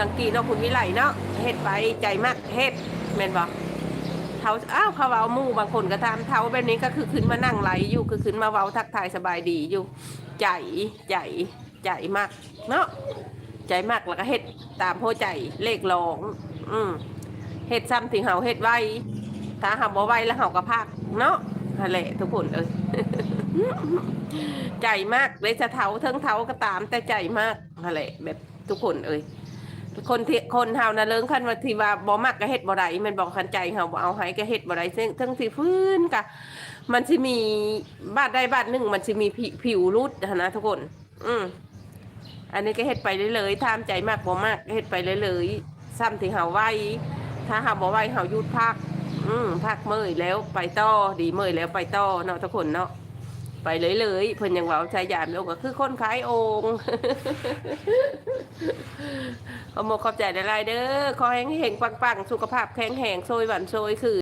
สังกีเนาะคุณวิไลเนาะเฮ็ดไปใจมากเฮ็ดแม่นบ่เท้าอ้าวเขาเว้าหมู่บางคนก็ทำเท้าแบบนี้ก็คือขึ้นมานั่งไหลอยู่คือขึ้นมาเว้าทักทายสบายดีอยู่ใจใจใจมากเนาะใจมากแล้วก็เฮ็ดตามโพใจเลขร้องเฮ็ดซ้ำถึงเฮาเฮ็ดไว้ถ้าเฮาบ่ไว้แล้วเฮาก็พักเนาะนั่นแหละทุกคนเอ้ย ใจมากเลยจะเท้าเทิงเท้าก็ตามแต่ใจมากนั่นแหละแบบทุกคนเอ้ยคนที่คนเฮานะเลิงคันว่าที่ว่าบ่มักก็เฮ็ดบ่ได้มันบอกคันใจเฮาบ่เอาให้ก็เฮ็ดบ่ได้ซึ่งทั้งที่ฟื้นกะมันสิมีบ้านใดบ้านหนึ่งมันสิมีผิวรุดนะทุกคนอันนี้ก็เฮ็ดไปเลยๆตามใจมากบ่มากเฮ็ดไปเลยๆซ้ำที่เฮาไว้ถ้าเฮาบ่ไว้เฮาหยุดพักพักเมื่อยแล้วไปต่อดีเมื่อยแล้วไปต่อเนาะทุกคนเนาะไปเลยเพิ่นยังเว้าชายยามโลกก็คือคนขายโอ่ง ขอบอกขอบใจหลายๆเด้อขอให้เฮงปังๆสุขภาพแข็งแรงโซยหวานโซยคือ